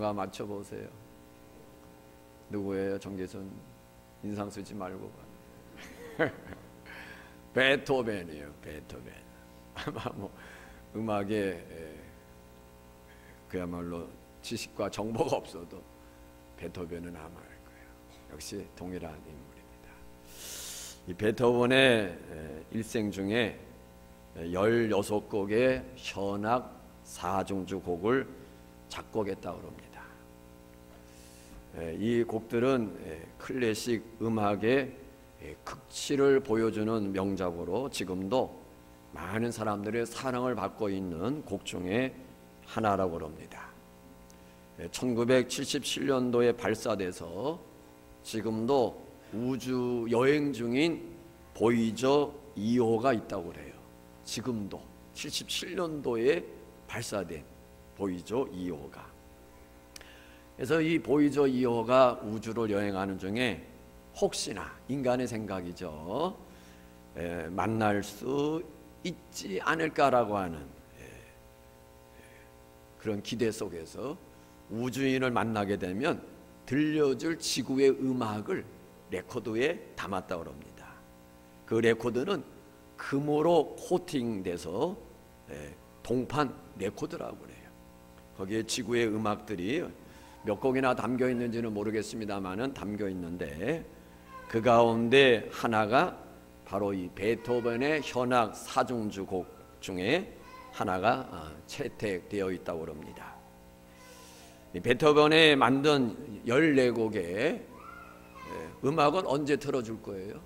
맞춰보세요. 누구예요? 정계선 인상 쓰지 말고. 베토벤이에요. 베토벤. 아마 뭐 음악에 그야말로 지식과 정보가 없어도 베토벤은 아마 알 거예요. 역시 동일한 인물입니다. 이 베토벤의 일생 중에 16곡의 현악 사중주 곡을 작곡했다고 합니다. 이 곡들은 클래식 음악의 극치를 보여주는 명작으로 지금도 많은 사람들의 사랑을 받고 있는 곡 중에 하나라고 합니다. 1977년도에 발사돼서 지금도 우주 여행 중인 보이저 2호가 있다고 해요. 지금도 77년도에 발사된 보이저 2호가. 그래서 이 보이저 2호가 우주를 여행하는 중에 혹시나 인간의 생각이죠. 만날 수 있지 않을까라고 하는 그런 기대 속에서 우주인을 만나게 되면 들려줄 지구의 음악을 레코드에 담았다고 합니다. 그 레코드는 금으로 코팅돼서 동판 레코드라고 그래요. 거기에 지구의 음악들이 몇 곡이나 담겨 있는지는 모르겠습니다만은 담겨 있는데 그 가운데 하나가 바로 이 베토벤의 현악 사중주 곡 중에 하나가 채택되어 있다고 합니다. 이 베토벤이 만든 14곡의 음악은 언제 틀어줄 거예요?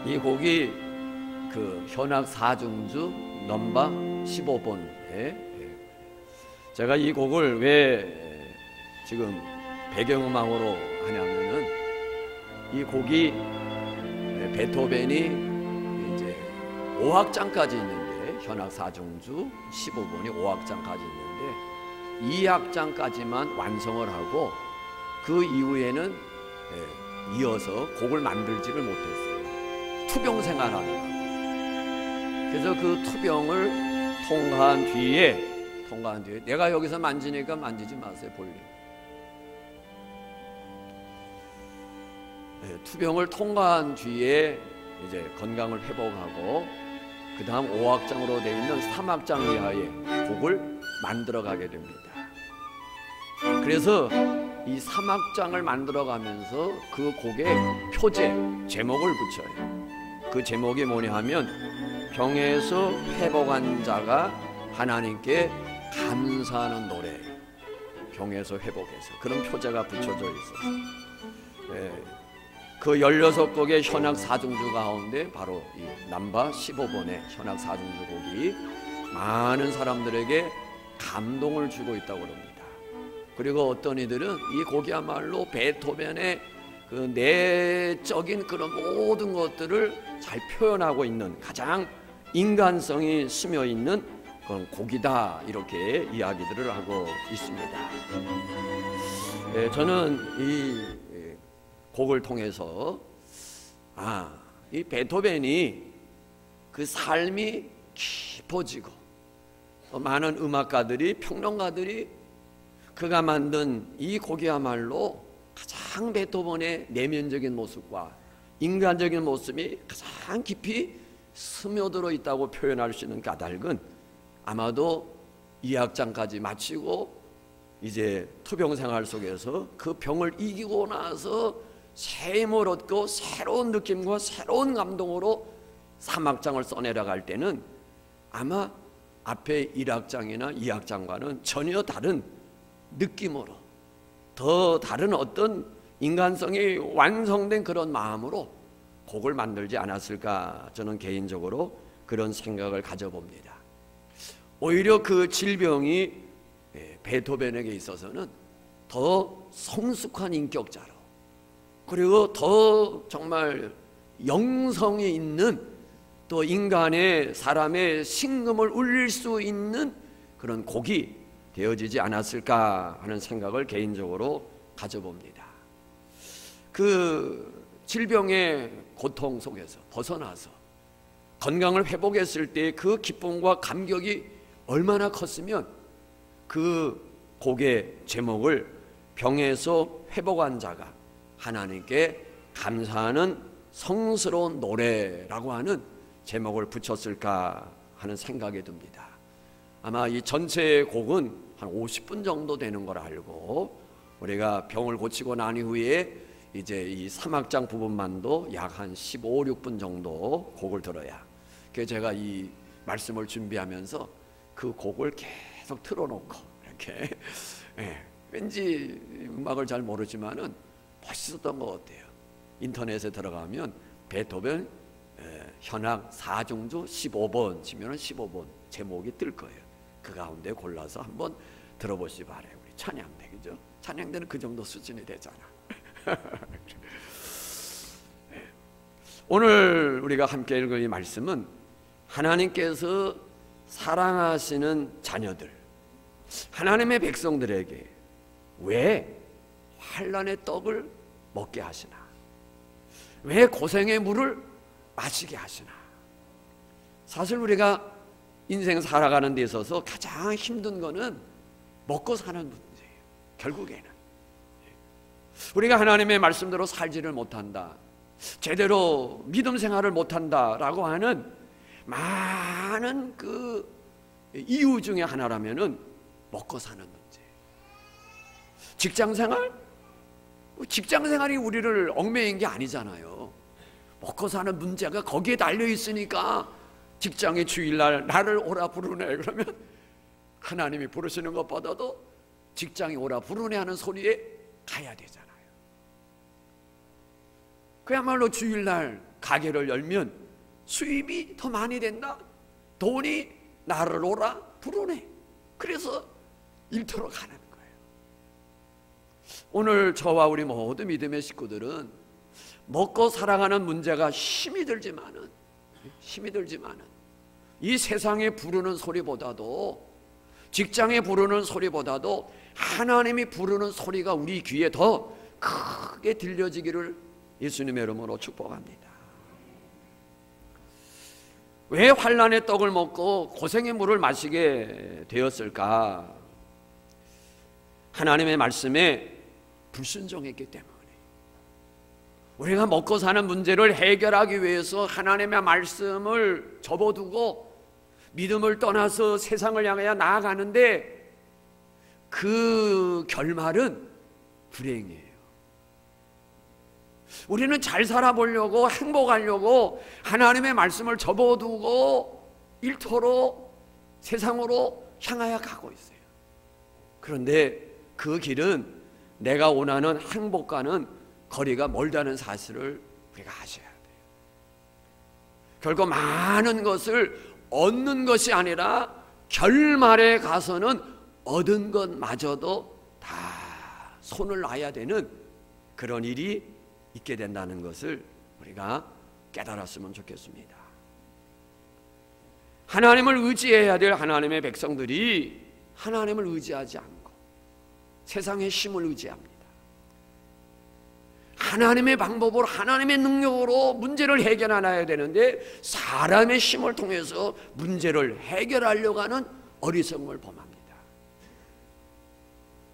이 곡이 그 현악 사중주 넘버 15번에 제가 이 곡을 왜 지금 배경음악으로 하냐면은 이 곡이 베토벤이 이제 5악장까지 있는데 현악 사중주 15번이 5악장까지 있는데 2악장까지만 완성을 하고 그 이후에는 이어서 곡을 만들지를 못했어요. 투병 생활하는 거. 그래서 그 투병을 통과한 뒤에 내가 여기서 만지니까 만지지 마세요. 볼륨. 투병을 통과한 뒤에 이제 건강을 회복하고 그 다음 5악장으로 되어 있는 3악장 이하의 곡을 만들어 가게 됩니다. 그래서 이 3악장을 만들어 가면서 그 곡에 표제, 제목을 붙여요. 그 제목이 뭐냐 하면 병에서 회복한 자가 하나님께 감사하는 노래. 병에서 회복해서 그런 표제가 붙여져 있어요. 그 16곡의 현악 사중주 가운데 바로 이 넘버 15번의 현악 사중주 곡이 많은 사람들에게 감동을 주고 있다고 합니다. 그리고 어떤 이들은 이 곡이야말로 베토벤의 그 내적인 그런 모든 것들을 잘 표현하고 있는 가장 인간성이 스며 있는 그런 곡이다, 이렇게 이야기들을 하고 있습니다. 저는 이 곡을 통해서 이 베토벤이 그 삶이 깊어지고 많은 음악가들이, 평론가들이 그가 만든 이 곡이야말로 가장 베토벤의 내면적인 모습과 인간적인 모습이 가장 깊이 스며들어 있다고 표현할 수 있는 까닭은 아마도 2악장까지 마치고 이제 투병 생활 속에서 그 병을 이기고 나서 새 힘을 얻고 새로운 느낌과 새로운 감동으로 3악장을 써내려갈 때는 아마 앞에 1악장이나 2악장과는 전혀 다른 느낌으로, 더 다른 어떤 인간성이 완성된 그런 마음으로 곡을 만들지 않았을까, 저는 개인적으로 그런 생각을 가져봅니다. 오히려 그 질병이 베토벤에게 있어서는 더 성숙한 인격자로, 그리고 더 정말 영성이 있는, 또 인간의 사람의 심금을 울릴 수 있는 그런 곡이 되어지지 않았을까 하는 생각을 개인적으로 가져봅니다. 그 질병의 고통 속에서 벗어나서 건강을 회복했을 때 그 기쁨과 감격이 얼마나 컸으면 그 곡의 제목을 병에서 회복한 자가 하나님께 감사하는 성스러운 노래라고 하는 제목을 붙였을까 하는 생각이 듭니다. 아마 이 전체 곡은 한 50분 정도 되는 걸 알고 우리가 병을 고치고 난 이후에 이제 이 3악장 부분만도 약 한 15, 16분 정도 곡을 들어야. 그래서 제가 이 말씀을 준비하면서 그 곡을 계속 틀어놓고 이렇게 왠지 음악을 잘 모르지만은 멋있었던 것 같아요. 인터넷에 들어가면 베토벤 현악 4중주 15번 치면은 15번 제목이 뜰 거예요. 그 가운데 골라서 한번 들어보시 바래요. 우리 찬양대, 그죠? 찬양대는 그 정도 수준이 되잖아. 오늘 우리가 함께 읽을 이 말씀은 하나님께서 사랑하시는 자녀들, 하나님의 백성들에게 왜 환난의 떡을 먹게 하시나, 왜 고생의 물을 마시게 하시나. 사실 우리가 인생 살아가는 데 있어서 가장 힘든 거는 먹고 사는 문제예요. 결국에는 우리가 하나님의 말씀대로 살지를 못한다, 제대로 믿음 생활을 못한다라고 하는 많은 그 이유 중에 하나라면은 먹고 사는 문제. 직장생활? 직장생활이 우리를 얽매인 게 아니잖아요. 먹고 사는 문제가 거기에 달려있으니까 직장의 주일날 나를 오라 부르네 그러면 하나님이 부르시는 것보다도 직장이 오라 부르네 하는 소리에 가야 되잖아요. 그야말로 주일날 가게를 열면 수입이 더 많이 된다, 돈이 나를 오라 부르네, 그래서 일터로 가는 거예요. 오늘 저와 우리 모든 믿음의 식구들은 먹고 살아가는 문제가 힘이 들지만은 이 세상에 부르는 소리보다도, 직장에 부르는 소리보다도 하나님이 부르는 소리가 우리 귀에 더 크게 들려지기를 예수님의 이름으로 축복합니다. 왜 환난의 떡을 먹고 고생의 물을 마시게 되었을까? 하나님의 말씀에 불순종했기 때문에. 우리가 먹고 사는 문제를 해결하기 위해서 하나님의 말씀을 접어두고 믿음을 떠나서 세상을 향해 나아가는데 그 결말은 불행이에요. 우리는 잘 살아보려고, 행복하려고 하나님의 말씀을 접어두고 일터로 세상으로 향하여 가고 있어요. 그런데 그 길은 내가 원하는 행복과는 거리가 멀다는 사실을 우리가 아셔야 돼요. 결국 많은 것을 얻는 것이 아니라 결말에 가서는 얻은 것마저도 다 손을 놔야 되는 그런 일이 있게 된다는 것을 우리가 깨달았으면 좋겠습니다. 하나님을 의지해야 될 하나님의 백성들이 하나님을 의지하지 않고 세상의 힘을 의지합니다. 하나님의 방법으로, 하나님의 능력으로 문제를 해결해야 되는데 사람의 힘을 통해서 문제를 해결하려고 하는 어리석음을 범합니다.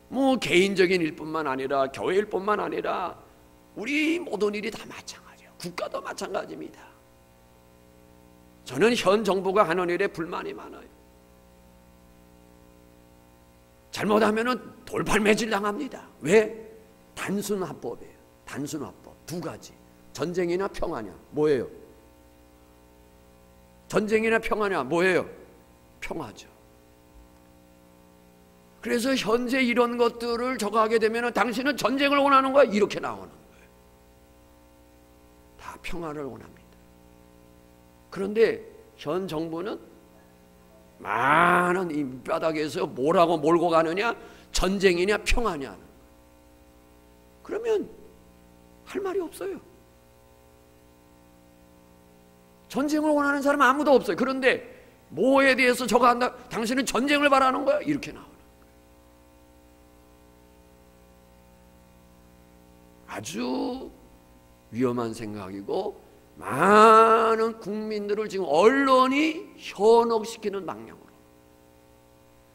뭐 개인적인 일뿐만 아니라 교회 일뿐만 아니라 우리 모든 일이 다 마찬가지예요. 국가도 마찬가지입니다. 저는 현 정부가 하는 일에 불만이 많아요. 잘못하면 돌팔매질 당합니다. 왜? 단순 합법이에요. 단순 합법. 두 가지. 전쟁이나 평화냐 뭐예요? 전쟁이나 평화냐 뭐예요? 평화죠. 그래서 현재 이런 것들을 적어하게 되면 당신은 전쟁을 원하는 거야, 이렇게 나오는 거예요. 다 평화를 원합니다. 그런데 현 정부는 많은 이 밑바닥에서 뭐라고 몰고 가느냐, 전쟁이냐 평화냐. 그러면 할 말이 없어요. 전쟁을 원하는 사람 아무도 없어요. 그런데 뭐에 대해서 저거 한다, 당신은 전쟁을 바라는 거야, 이렇게 나오는 거예요. 아주 위험한 생각이고 많은 국민들을 지금 언론이 현혹시키는 방향으로.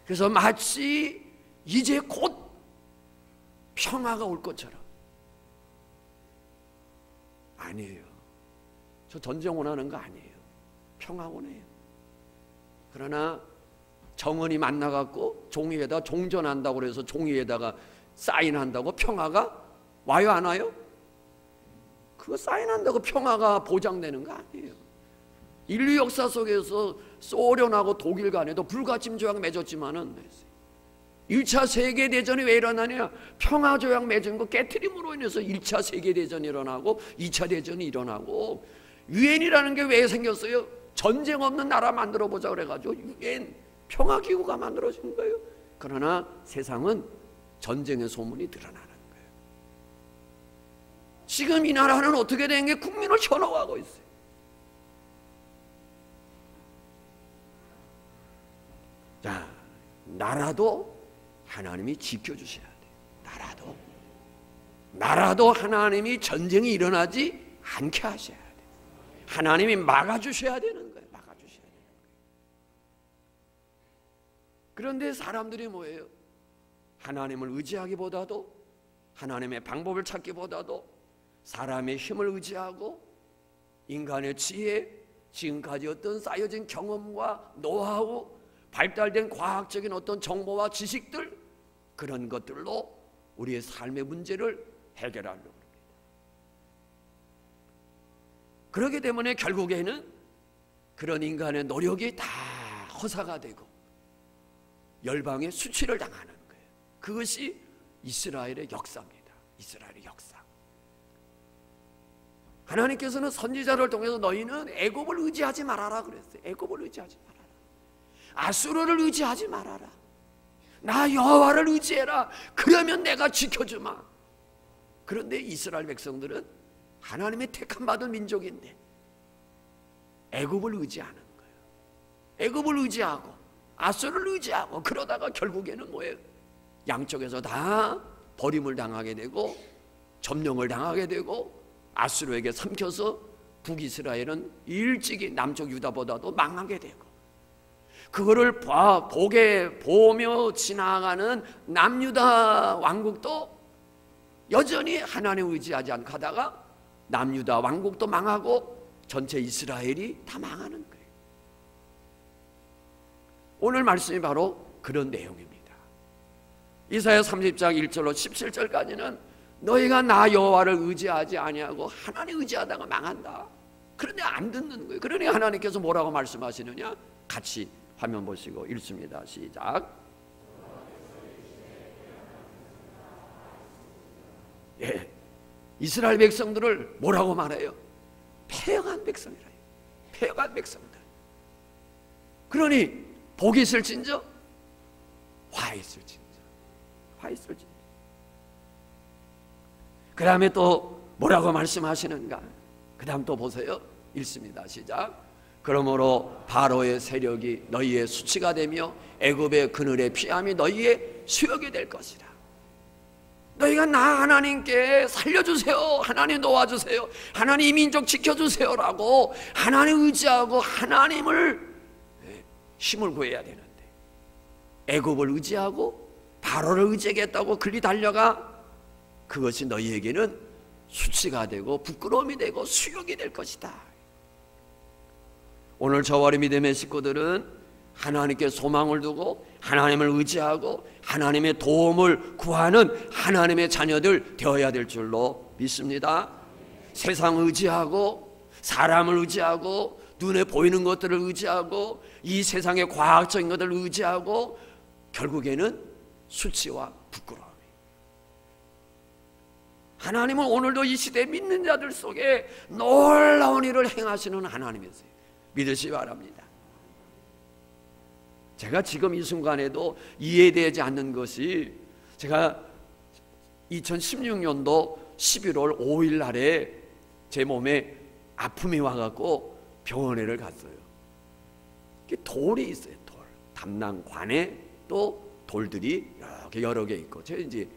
그래서 마치 이제 곧 평화가 올 것처럼. 아니에요. 저 전쟁 원하는 거 아니에요. 평화 원해요. 그러나 정언이 만나갖고 종이에다 종전한다고 그래서 종이에다가 사인한다고 평화가 와요 안 와요? 그거 사인한다고 평화가 보장되는 거 아니에요. 인류 역사 속에서 소련하고 독일 간에도 불가침 조약 맺었지만은 1차 세계대전이 왜 일어나냐? 평화 조약 맺은 거 깨트림으로 인해서 1차 세계대전이 일어나고 2차 대전이 일어나고, 유엔이라는 게 왜 생겼어요? 전쟁 없는 나라 만들어보자 그래가지고 유엔 평화기구가 만들어진 거예요. 그러나 세상은 전쟁의 소문이 드러나는 거예요. 지금 이 나라는 어떻게 된 게 국민을 현혹하고 있어요. 자, 나라도 하나님이 지켜주셔야 돼요. 나라도 하나님이 전쟁이 일어나지 않게 하셔야 돼요. 하나님이 막아주셔야 되는 거예요. 막아주셔야 되는 거예요. 그런데 사람들이 뭐예요? 하나님을 의지하기보다도, 하나님의 방법을 찾기보다도 사람의 힘을 의지하고 인간의 지혜, 지금까지 어떤 쌓여진 경험과 노하우, 발달된 과학적인 어떤 정보와 지식들, 그런 것들로 우리의 삶의 문제를 해결하려고 합니다. 그렇기 때문에 결국에는 그런 인간의 노력이 다 허사가 되고 열방의 수치를 당하는 거예요. 그것이 이스라엘의 역사입니다. 이스라엘의 역사. 하나님께서는 선지자를 통해서 너희는 애굽을 의지하지 말아라 그랬어요. 애굽을 의지하지 말아라. 아수르를 의지하지 말아라. 나 여호와를 의지해라. 그러면 내가 지켜주마. 그런데 이스라엘 백성들은 하나님의 택함 받은 민족인데 애굽을 의지하는 거예요. 애굽을 의지하고 아수르를 의지하고, 그러다가 결국에는 뭐예요? 양쪽에서 다 버림을 당하게 되고 점령을 당하게 되고 아수르에게 삼켜서 북이스라엘은 일찍이 남쪽 유다보다도 망하게 되고, 그거를 보며 지나가는 남유다 왕국도 여전히 하나님 의지하지 않고 하다가 남유다 왕국도 망하고 전체 이스라엘이 다 망하는 거예요. 오늘 말씀이 바로 그런 내용입니다. 이사야 30장 1절로 17절까지는 너희가 나 여호와를 의지하지 아니하고 하나님 의지하다가 망한다. 그런데 안 듣는 거예요. 그러니 하나님께서 뭐라고 말씀하시느냐? 같이 화면 보시고 읽습니다. 시작. 예, 이스라엘 백성들을 뭐라고 말해요? 패역한 백성이라. 패역한 백성들. 그러니 복이 있을진저 화 있을진저. 화 있을진저. 그 다음에 또 뭐라고 말씀하시는가? 그 다음 또 보세요. 읽습니다. 시작. 그러므로 바로의 세력이 너희의 수치가 되며 애굽의 그늘의 피함이 너희의 수욕이 될 것이라. 너희가 나 하나님께 살려주세요, 하나님 도와주세요, 하나님 이 민족 지켜주세요라고 하나님 의지하고 하나님을 힘을 구해야 되는데, 애굽을 의지하고 바로를 의지하겠다고 글리 달려가 그것이 너희에게는 수치가 되고 부끄러움이 되고 수욕이 될 것이다. 오늘 저와 우리 믿음의 식구들은 하나님께 소망을 두고 하나님을 의지하고 하나님의 도움을 구하는 하나님의 자녀들 되어야 될 줄로 믿습니다. 세상을 의지하고 사람을 의지하고 눈에 보이는 것들을 의지하고 이 세상의 과학적인 것들을 의지하고 결국에는 수치와 부끄러움이. 하나님은 오늘도 이 시대 믿는 자들 속에 놀라운 일을 행하시는 하나님이세요. 믿으시기 바랍니다. 제가 지금 이 순간에도 이해되지 않는 것이, 제가 2016년도 11월 5일 날에 제 몸에 아픔이 와갖고 병원에를 갔어요. 돌이 있어요. 돌. 담낭관에 또 돌들이 이렇게 여러 개 있고, 제가 이제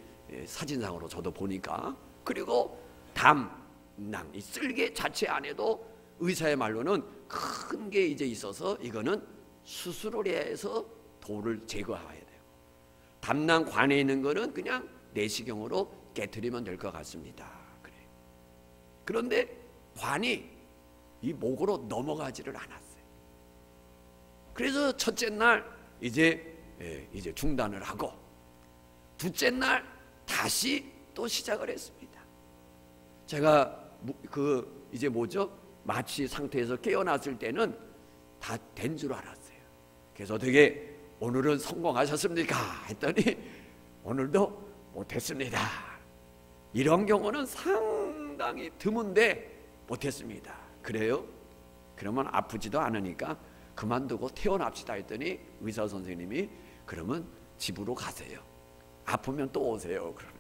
사진상으로 저도 보니까, 그리고 담낭 이 쓸개 자체 안에도 의사의 말로는 큰 게 이제 있어서 이거는 수술을 해서 돌을 제거해야 돼요. 담낭 관에 있는 거는 그냥 내시경으로 깨트리면 될 것 같습니다. 그래. 그런데 관이 이 목으로 넘어가지를 않았어요. 그래서 첫째 날 이제 중단을 하고 둘째 날 다시 또 시작을 했습니다. 제가 이제 마취 상태에서 깨어났을 때는 다 된 줄 알았어요. 그래서 어떻게 오늘은 성공하셨습니까? 했더니 오늘도 못했습니다. 이런 경우는 상당히 드문데 못했습니다. 그래요? 그러면 아프지도 않으니까 그만두고 퇴원합시다 했더니 의사 선생님이 그러면 집으로 가세요. 아프면 또 오세요. 그러는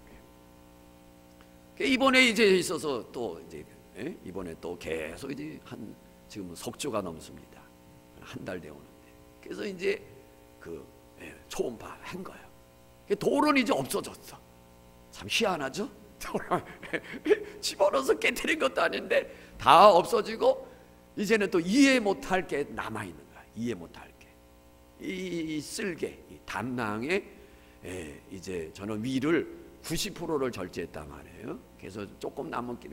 거예요. 이번에 이제 있어서 또 이제 이번에 또 계속 이제 지금 석 주가 넘습니다. 한 달 되었는데 그래서 이제 초음파 한 거예요. 돌은 이제 없어졌어. 참 희한하죠? 집어넣어서 깨트린 것도 아닌데 다 없어지고 이제는 또 이해 못할 게 남아있는 거야. 이해 못할 게. 이 쓸개, 이 담낭에 이제 저는 위를 90%를 절제했단 말이에요. 그래서 조금 남은 게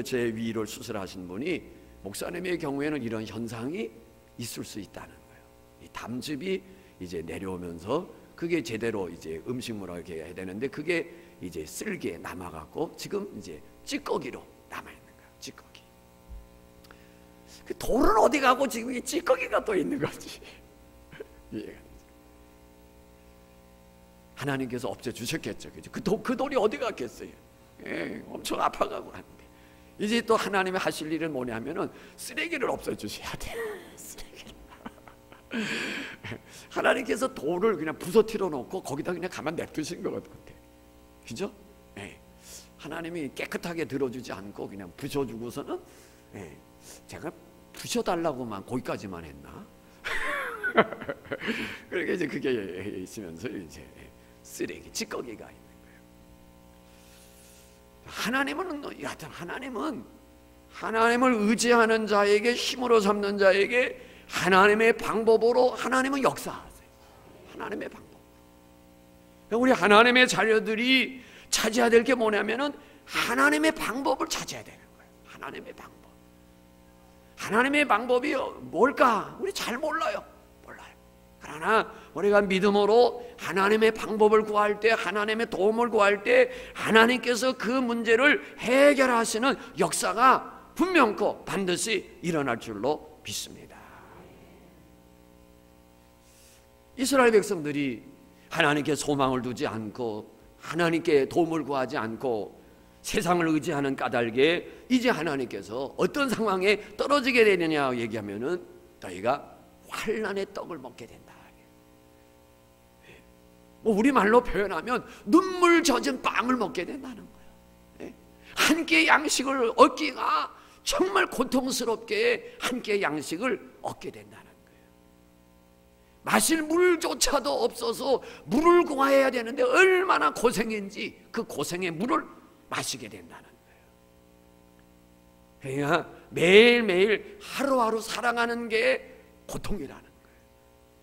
제 위를 수술하신 분이 목사님의 경우에는 이런 현상이 있을 수 있다는 거예요. 이 담즙이 이제 내려오면서 그게 제대로 이제 음식물하고 이렇게 해야 되는데 그게 이제 쓸개에 남아갖고 지금 이제 찌꺼기로 남아있는 거예요. 찌꺼기. 그 돌은 어디 가고 지금 이 찌꺼기가 또 있는 거지. 하나님께서 없애주셨겠죠. 그 돌이 어디 갔겠어요. 엄청 아파가고 하는데 이제 또 하나님이 하실 일은 뭐냐면은 쓰레기를 없애주셔야 돼. 쓰레기를. 하나님께서 돌을 그냥 부서뜨려 놓고 거기다 그냥 가만 냅두신 것 같아. 그죠? 하나님이 깨끗하게 들어주지 않고 그냥 부셔주고서는 제가 부셔달라고만 거기까지만 했나? 그러니까 이제 그게 있으면서 이제 쓰레기, 찌꺼기가 있는 거예요. 하나님은 하나님을 의지하는 자에게 힘으로 삼는 자에게 하나님의 방법으로 하나님은 역사하세요. 하나님의 방법. 우리 하나님의 자녀들이 찾아야 될 게 뭐냐면은 하나님의 방법을 찾아야 되는 거예요. 하나님의 방법. 하나님의 방법이 뭘까? 우리 잘 몰라요. 그러나 우리가 믿음으로 하나님의 방법을 구할 때, 하나님의 도움을 구할 때 하나님께서 그 문제를 해결하시는 역사가 분명코 반드시 일어날 줄로 믿습니다. 이스라엘 백성들이 하나님께 소망을 두지 않고 하나님께 도움을 구하지 않고 세상을 의지하는 까닭에 이제 하나님께서 어떤 상황에 떨어지게 되느냐 얘기하면은 너희가 환난의 떡을 먹게 된다. 우리말로 표현하면 눈물 젖은 빵을 먹게 된다는 거예요. 한 끼의 양식을 얻기가 정말 고통스럽게 한 끼의 양식을 얻게 된다는 거예요. 마실 물조차도 없어서 물을 구해야 되는데 얼마나 고생인지 그 고생의 물을 마시게 된다는 거예요. 그러니까 매일매일 하루하루 살아가는 게 고통이라는 거예요.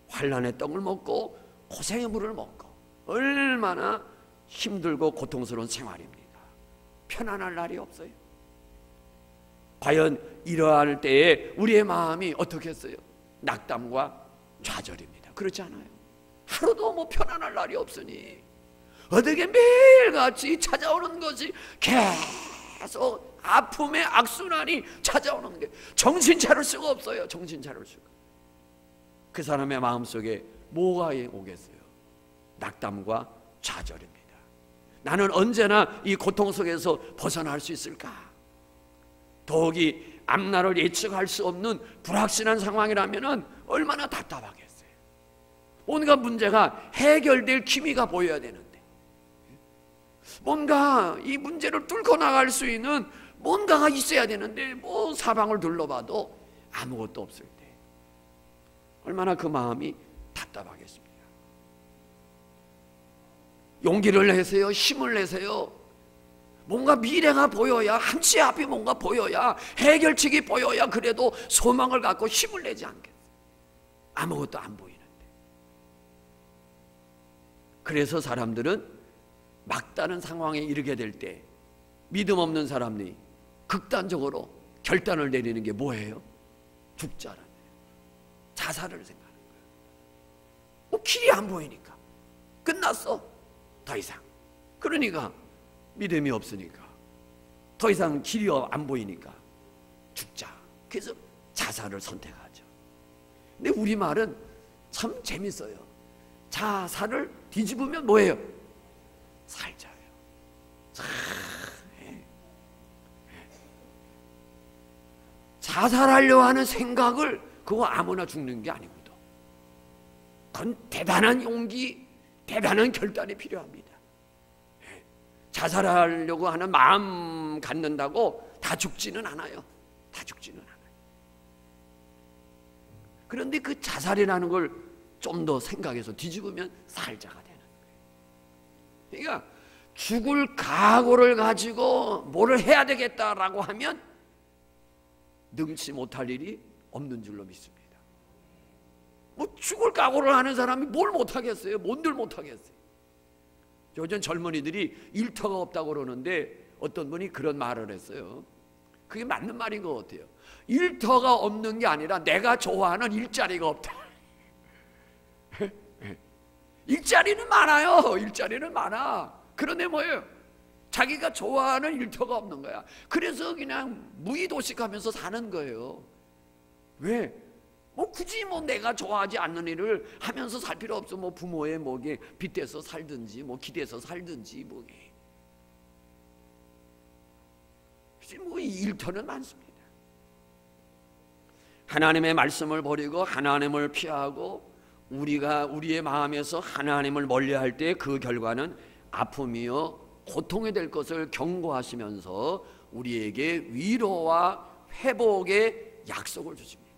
환난의 떡을 먹고 고생의 물을 먹고 얼마나 힘들고 고통스러운 생활입니까? 편안할 날이 없어요. 과연 이러할 때에 우리의 마음이 어떻겠어요? 낙담과 좌절입니다. 그렇지 않아요? 하루도 편안할 날이 없으니 어떻게 매일같이 찾아오는 것이 계속 아픔의 악순환이 찾아오는 게 정신 차릴 수가 없어요. 정신 차릴 수가. 그 사람의 마음속에 뭐가 오겠어요? 낙담과 좌절입니다. 나는 언제나 이 고통 속에서 벗어날 수 있을까? 더욱이 앞날을 예측할 수 없는 불확실한 상황이라면 얼마나 답답하겠어요. 뭔가 문제가 해결될 기미가 보여야 되는데 뭔가 이 문제를 뚫고 나갈 수 있는 뭔가가 있어야 되는데 사방을 둘러봐도 아무것도 없을 때 얼마나 그 마음이 답답하겠습니까? 용기를 내세요. 힘을 내세요. 뭔가 미래가 보여야, 한치 앞이 뭔가 보여야, 해결책이 보여야 그래도 소망을 갖고 힘을 내지 않겠어요. 아무것도 안 보이는데. 그래서 사람들은 막다른 상황에 이르게 될 때 믿음 없는 사람들이 극단적으로 결단을 내리는 게 뭐예요? 죽자라는 거예요. 자살을 생각하는 거예요. 뭐 길이 안 보이니까. 끝났어. 더 이상. 그러니까 믿음이 없으니까, 더 이상 길이 안 보이니까 죽자. 그래서 자살을 선택하죠. 근데 우리말은 참 재밌어요. 자살을 뒤집으면 뭐예요? 살자예요. 자살하려 하는 생각을, 그거 아무나 죽는 게 아니거든. 그건 대단한 용기, 대단한 결단이 필요합니다. 자살하려고 하는 마음 갖는다고 다 죽지는 않아요. 다 죽지는 않아요. 그런데 그 자살이라는 걸 좀 더 생각해서 뒤집으면 살자가 되는 거예요. 그러니까 죽을 각오를 가지고 뭐를 해야 되겠다라고 하면 능치 못할 일이 없는 줄로 믿습니다. 뭐 죽을 각오를 하는 사람이 뭘 못하겠어요? 뭔들 못하겠어요? 요즘 젊은이들이 일터가 없다고 그러는데 어떤 분이 그런 말을 했어요. 그게 맞는 말인 것 같아요. 일터가 없는 게 아니라 내가 좋아하는 일자리가 없다. 일자리는 많아요. 일자리는 많아. 그런데 뭐예요? 자기가 좋아하는 일터가 없는 거야. 그래서 그냥 무의도식하면서 사는 거예요. 왜? 뭐 굳이 뭐 내가 좋아하지 않는 일을 하면서 살 필요 없어. 뭐 부모의 뭐게 빗대서 살든지, 뭐 기대서 살든지, 뭐게. 뭐 일터는 많습니다. 하나님의 말씀을 버리고 하나님을 피하고 우리가 우리의 마음에서 하나님을 멀리할 때 그 결과는 아픔이요 고통이 될 것을 경고하시면서 우리에게 위로와 회복의 약속을 주십니다.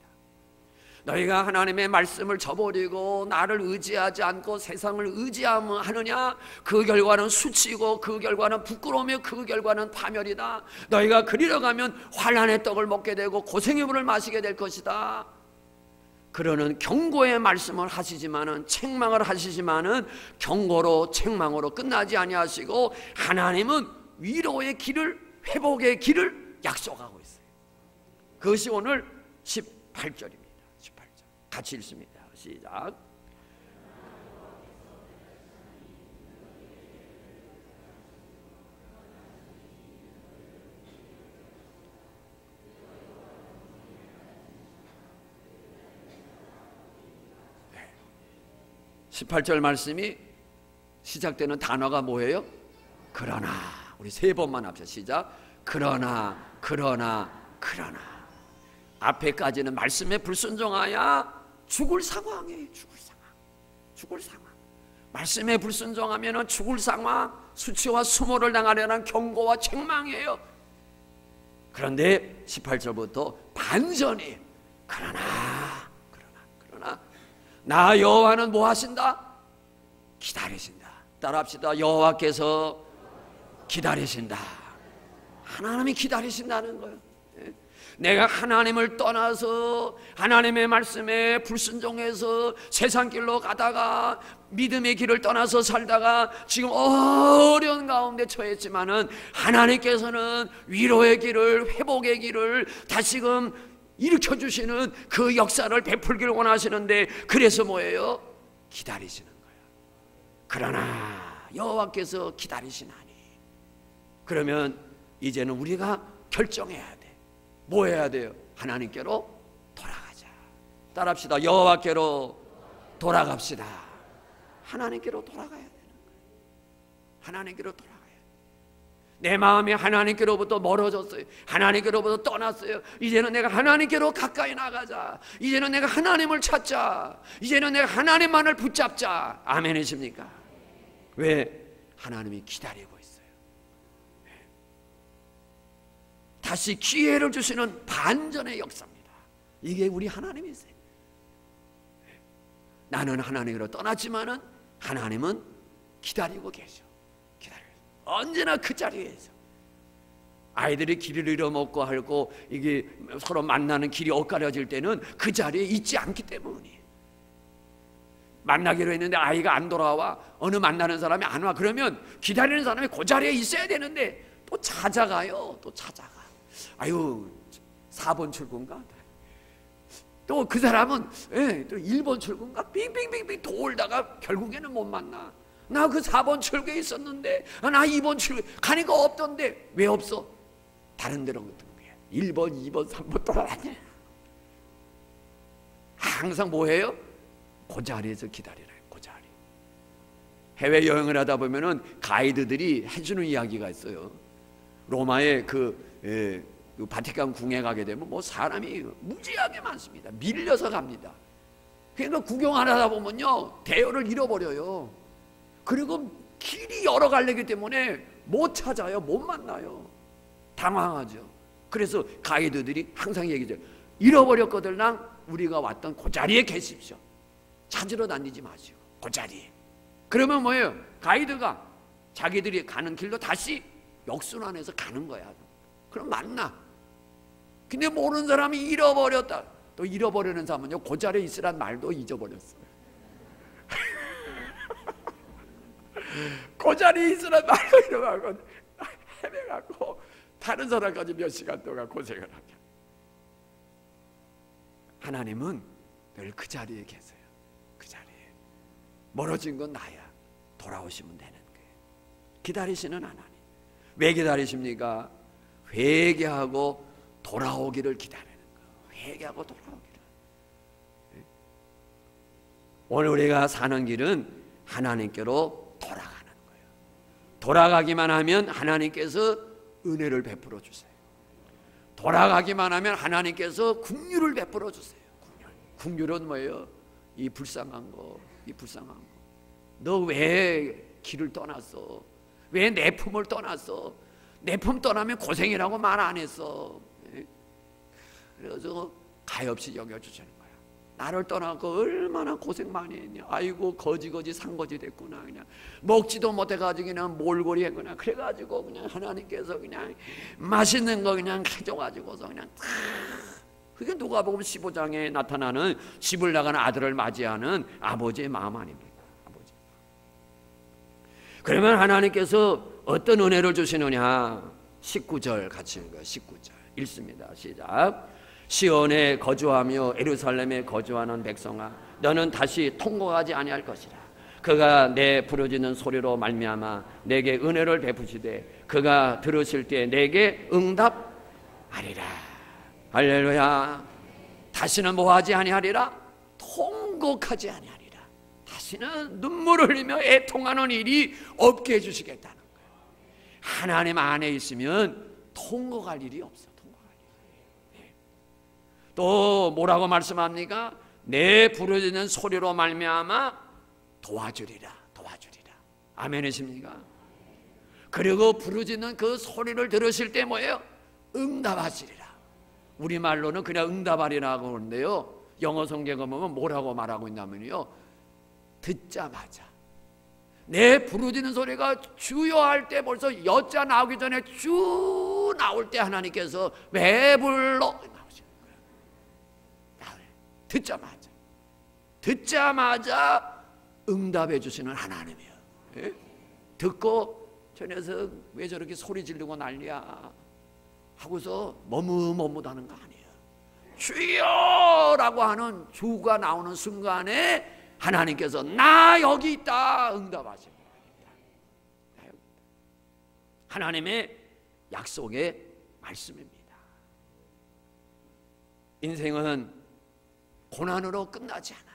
너희가 하나님의 말씀을 저버리고 나를 의지하지 않고 세상을 의지하느냐? 그 결과는 수치고 그 결과는 부끄러우며 그 결과는 파멸이다. 너희가 그리러 가면 환난의 떡을 먹게 되고 고생의 물을 마시게 될 것이다. 그러는 경고의 말씀을 하시지만은, 책망을 하시지만은 경고로 책망으로 끝나지 아니하시고 하나님은 위로의 길을, 회복의 길을 약속하고 있어요. 그것이 오늘 18절입니다. 18절 같이 읽습니다. 시작. 18절 말씀이 시작되는 단어가 뭐예요? 그러나. 우리 세 번만 합시다. 시작. 그러나, 그러나, 그러나. 앞에까지는 말씀에 불순종하여 죽을 상황이에요. 죽을 상황. 죽을 상황. 말씀에 불순종하면 죽을 상황, 수치와 수모를 당하려는 경고와 책망이에요. 그런데 18절부터 반전이 그러나, 그러나, 그러나 나 여호와는 뭐 하신다? 기다리신다. 따라합시다. 여호와께서 기다리신다. 하나님이 기다리신다는 거예요. 내가 하나님을 떠나서 하나님의 말씀에 불순종해서 세상 길로 가다가 믿음의 길을 떠나서 살다가 지금 어려운 가운데 처했지만은 하나님께서는 위로의 길을, 회복의 길을 다시금 일으켜주시는 그 역사를 베풀기를 원하시는데, 그래서 뭐예요? 기다리시는 거예요. 그러나 여호와께서 기다리시나니. 그러면 이제는 우리가 결정해야 돼. 뭐 해야 돼요? 하나님께로 돌아가자. 따라합시다. 여호와께로 돌아갑시다. 하나님께로 돌아가야 되는 거예요. 하나님께로 돌아가야 돼. 내 마음이 하나님께로부터 멀어졌어요. 하나님께로부터 떠났어요. 이제는 내가 하나님께로 가까이 나가자. 이제는 내가 하나님을 찾자. 이제는 내가 하나님만을 붙잡자. 아멘이십니까? 왜? 하나님이 기다리고 있어요. 다시 기회를 주시는 반전의 역사입니다. 이게 우리 하나님이세요. 나는 하나님으로 떠났지만은 하나님은 기다리고 계셔. 기다려요. 언제나 그 자리에서 아이들이 길을 잃어먹고 하고 이게 서로 만나는 길이 엇갈려질 때는 그 자리에 있지 않기 때문이에요. 만나기로 했는데 아이가 안 돌아와, 어느 만나는 사람이 안 와, 그러면 기다리는 사람이 그 자리에 있어야 되는데 또 찾아가요. 또 찾아가. 아유, 4번 출구인가? 또 그 사람은 또 1번 출구인가? 빙빙빙빙 돌다가 결국에는 못 만나. 나 그 4번 출구에 있었는데, 나 2번 출구에 가니까 없던데. 왜 없어? 다른 데로 갔던 거야. 1번, 2번, 3번 돌아다녀. 항상 뭐 해요? 그 자리에서 기다리라. 그 자리. 해외여행을 하다 보면은 가이드들이 해주는 이야기가 있어요. 로마의 그 바티칸 궁에 가게 되면 뭐 사람이 무지하게 많습니다. 밀려서 갑니다. 그러니까 구경하다 보면요, 대열을 잃어버려요. 그리고 길이 여러 갈래기 때문에 못 찾아요. 못 만나요. 당황하죠. 그래서 가이드들이 항상 얘기해요. 잃어버렸거들랑 우리가 왔던 그 자리에 계십시오. 찾으러 다니지 마시고 그 자리에. 그러면 뭐예요? 가이드가 자기들이 가는 길로 다시 역순환해서 가는 거야. 그럼 만나. 근데 모르는 사람이 잃어버렸다. 또 잃어버리는 사람은요, 그 자리에 있으란 말도 잊어버렸어요. 그 자리에 있으란 말도 잃어버리고 헤매가고 다른 사람까지 몇 시간 동안 고생을 하게. 하나님은 늘 그 자리에 계세요. 그 자리에. 멀어진 건 나야. 돌아오시면 되는 거예요. 기다리시는 하나님. 왜 기다리십니까? 회개하고 돌아오기를 기다리는 거예요. 회개하고 돌아오기를. 오늘 우리가 사는 길은 하나님께로 돌아가는 거예요. 돌아가기만 하면 하나님께서 은혜를 베풀어 주세요. 돌아가기만 하면 하나님께서 긍휼을 베풀어 주세요. 긍휼은 뭐예요? 이 불쌍한 거, 이 불쌍한 거. 너 왜 길을 떠났어? 왜 내 품을 떠났어? 내 품 떠나면 고생이라고 말 안 했어. 그래서 가엾이 여겨주시는 거야. 나를 떠나고 얼마나 고생 많이 했냐. 아이고 거지 산거지 됐구나. 그냥 먹지도 못해가지고 그냥 몰골이 했구나. 그래가지고 그냥 하나님께서 그냥 맛있는 거 그냥 가져가지고서 그냥 다. 그게 누가복음 15장에 나타나는 집을 나가는 아들을 맞이하는 아버지의 마음 아닙니까? 아버지. 그러면 하나님께서 어떤 은혜를 주시느냐? 19절 같이 읽어요. 19절 읽습니다. 시작. 시온에 거주하며 예루살렘에 거주하는 백성아, 너는 다시 통곡하지 아니할 것이라. 그가 내 부르짖는 소리로 말미암아 내게 은혜를 베푸시되 그가 들으실 때 내게 응답하리라. 할렐루야. 다시는 뭐하지 아니하리라? 통곡하지 아니하리라. 다시는 눈물을 흘리며 애통하는 일이 없게 해주시겠다는 거예요. 하나님 안에 있으면 통곡할 일이 없어. 또 뭐라고 말씀합니까? 내 부르짖는 소리로 말미암아 도와주리라. 도와주리라. 아멘이십니까? 그리고 부르짖는 그 소리를 들으실 때 뭐예요? 응답하시리라. 우리말로는 그냥 응답하리라고 하는데요, 영어 성경에 보면 뭐라고 말하고 있냐면요, 듣자마자 내 부르짖는 소리가 주여 할 때 벌써 여자 나오기 전에 주 나올 때 하나님께서 매불러 듣자마자 응답해 주시는 하나님이에요. 예? 듣고 저 녀석 왜 저렇게 소리 지르고 난리야 하고서 머뭇머뭇하는 거 아니에요. 주여라고 하는 주가 나오는 순간에 하나님께서 나 여기 있다 응답하십니다. 나 여기 있다. 하나님의 약속의 말씀입니다. 인생은 고난으로 끝나지 않아요.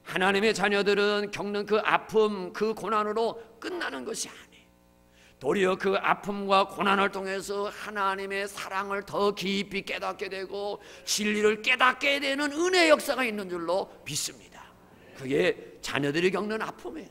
하나님의 자녀들은 겪는 그 아픔, 그 고난으로 끝나는 것이 아니에요. 도리어 그 아픔과 고난을 통해서 하나님의 사랑을 더 깊이 깨닫게 되고 진리를 깨닫게 되는 은혜의 역사가 있는 줄로 믿습니다. 그게 자녀들이 겪는 아픔이에요.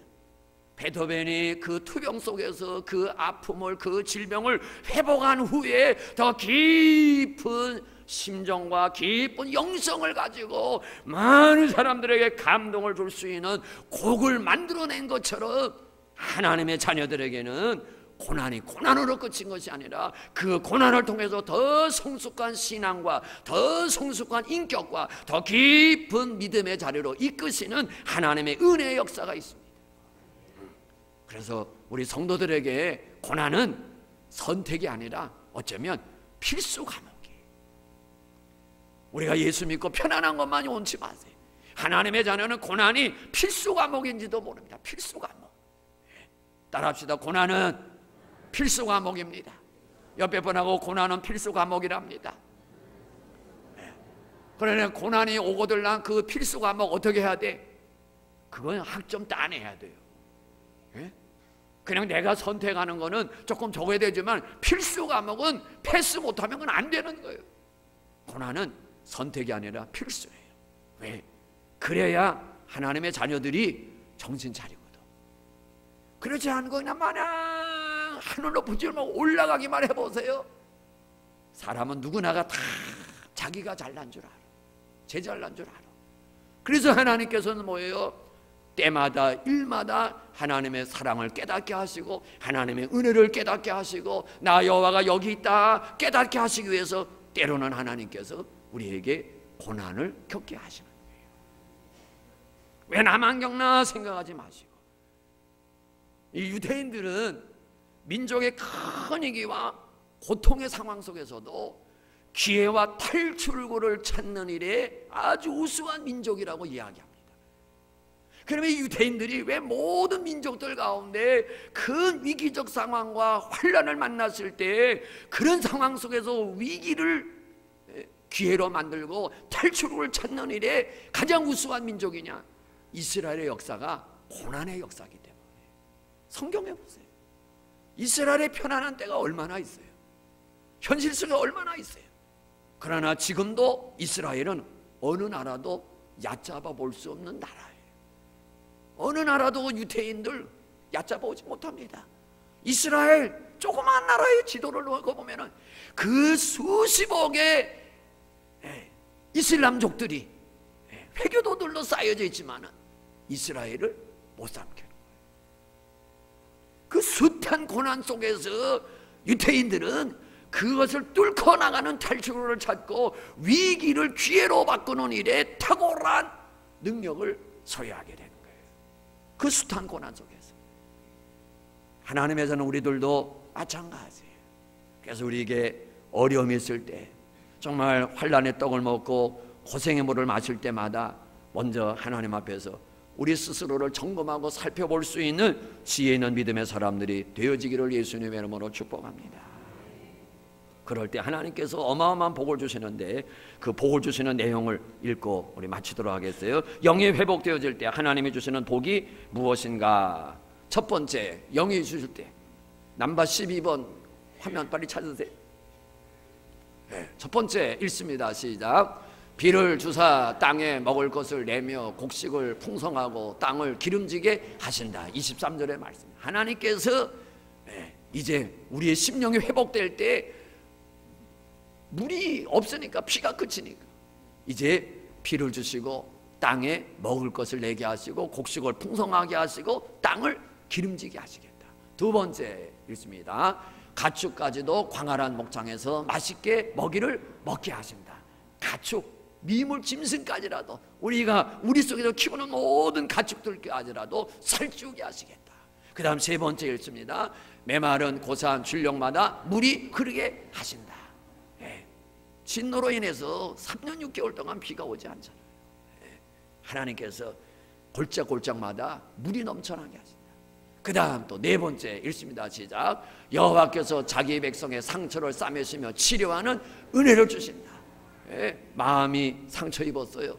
베토벤이 그 투병 속에서 그 아픔을, 그 질병을 회복한 후에 더 깊은 심정과 깊은 영성을 가지고 많은 사람들에게 감동을 줄 수 있는 곡을 만들어낸 것처럼 하나님의 자녀들에게는 고난이 고난으로 끝인 것이 아니라 그 고난을 통해서 더 성숙한 신앙과 더 성숙한 인격과 더 깊은 믿음의 자리로 이끄시는 하나님의 은혜의 역사가 있습니다. 그래서 우리 성도들에게 고난은 선택이 아니라 어쩌면 필수 과목이에요. 우리가 예수 믿고 편안한 것만이 원치 마세요. 하나님의 자녀는 고난이 필수 과목인지도 모릅니다. 필수 과목. 따라합시다. 고난은 필수 과목입니다. 옆에 분하고 고난은 필수 과목이랍니다. 그러나 고난이 오고들랑 그 필수 과목 어떻게 해야 돼? 그건 학점 따내야 돼요. 그냥 내가 선택하는 거는 조금 적어야 되지만 필수 과목은 패스 못하면 그건 안 되는 거예요. 고난은 선택이 아니라 필수예요. 왜? 그래야 하나님의 자녀들이 정신 차리거든. 그렇지 않고 그냥 마냥 하늘로 부지런하고 올라가기만 해보세요. 사람은 누구나가 다 자기가 잘난 줄 알아. 제 잘난 줄 알아. 그래서 하나님께서는 뭐예요? 때마다 일마다 하나님의 사랑을 깨닫게 하시고 하나님의 은혜를 깨닫게 하시고 나 여호와가 여기 있다 깨닫게 하시기 위해서 때로는 하나님께서 우리에게 고난을 겪게 하시는 거예요. 왜 나만 겪나 생각하지 마시고, 이 유대인들은 민족의 큰 위기와 고통의 상황 속에서도 기회와 탈출구를 찾는 일에 아주 우수한 민족이라고 이야기합니다. 그러면 이 유대인들이 왜 모든 민족들 가운데 큰 위기적 상황과 환난을 만났을 때 그런 상황 속에서 위기를 기회로 만들고 탈출구를 찾는 일에 가장 우수한 민족이냐? 이스라엘의 역사가 고난의 역사이기 때문에. 성경에 보세요. 이스라엘의 편안한 때가 얼마나 있어요. 현실 속에 얼마나 있어요. 그러나 지금도 이스라엘은 어느 나라도 얕잡아 볼 수 없는 나라예요. 어느 나라도 유대인들 얕잡아 오지 못합니다. 이스라엘 조그만 나라의 지도를 놓고 보면은 그 수십억의 이슬람족들이 회교도들로 쌓여져 있지만은 이스라엘을 못 삼키는 거예요. 그 숱한 고난 속에서 유대인들은 그것을 뚫고 나가는 탈출구를 찾고 위기를 기회로 바꾸는 일에 탁월한 능력을 소유하게 되는 거예요. 그 숱한 고난 속에서 하나님의 자는 우리들도 마찬가지예요. 그래서 우리에게 어려움이 있을 때, 정말 환난의 떡을 먹고 고생의 물을 마실 때마다 먼저 하나님 앞에서 우리 스스로를 점검하고 살펴볼 수 있는 지혜 있는 믿음의 사람들이 되어지기를 예수님의 이름으로 축복합니다. 그럴 때 하나님께서 어마어마한 복을 주시는데 그 복을 주시는 내용을 읽고 우리 마치도록 하겠어요. 영이 회복되어질 때 하나님이 주시는 복이 무엇인가? 첫 번째, 영이 주실 때 남바 12번 화면 빨리 찾으세요. 첫 번째 읽습니다. 시작. 비를 주사 땅에 먹을 것을 내며 곡식을 풍성하고 땅을 기름지게 하신다. 23절의 말씀. 하나님께서 이제 우리의 심령이 회복될 때 물이 없으니까, 피가 그치니까 이제 비를 주시고 땅에 먹을 것을 내게 하시고 곡식을 풍성하게 하시고 땅을 기름지게 하시겠다. 두 번째 읽습니다. 가축까지도 광활한 목장에서 맛있게 먹이를 먹게 하신다. 가축, 미물 짐승까지라도 우리가 우리 속에서 키우는 모든 가축들까지라도 살찌우게 하시겠다. 그 다음 세 번째 읽습니다. 메마른 고사한 줄령마다 물이 흐르게 하신다. 진노로 인해서 3년 6개월 동안 비가 오지 않잖아요. 하나님께서 골짜골짜마다 물이 넘쳐나게 하신다. 그 다음 또 네 번째 읽습니다. 시작. 여호와께서 자기 백성의 상처를 싸매시며 치료하는 은혜를 주신다. 마음이 상처 입었어요.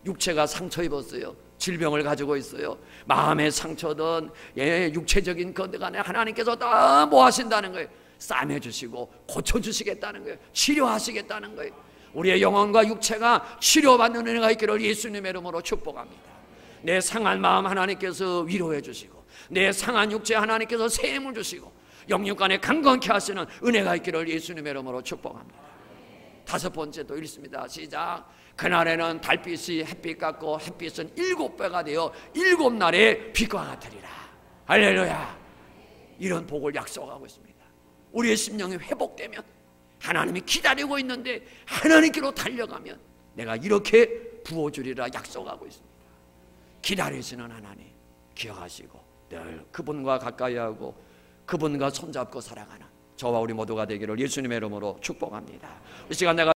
육체가 상처 입었어요. 질병을 가지고 있어요. 마음의 상처든 육체적인 것 간에 하나님께서 다 뭐 하신다는 거예요? 싸매주시고 고쳐주시겠다는 거예요. 치료하시겠다는 거예요. 우리의 영혼과 육체가 치료받는 은혜가 있기를 예수님의 이름으로 축복합니다. 내 상한 마음 하나님께서 위로해 주시고 내 상한 육체 하나님께서 새 힘을 주시고 영육간에 강건케 하시는 은혜가 있기를 예수님의 이름으로 축복합니다. 다섯 번째 또 읽습니다. 시작. 그날에는 달빛이 햇빛 같고 햇빛은 7배가 되어 7날의 빛과 같으리라. 할렐루야. 이런 복을 약속하고 있습니다. 우리의 심령이 회복되면, 하나님이 기다리고 있는데 하나님께로 달려가면 내가 이렇게 부어주리라 약속하고 있습니다. 기다리시는 하나님 기억하시고 늘 그분과 가까이하고 그분과 손잡고 살아가는 저와 우리 모두가 되기를 예수님의 이름으로 축복합니다. 이 시간 내가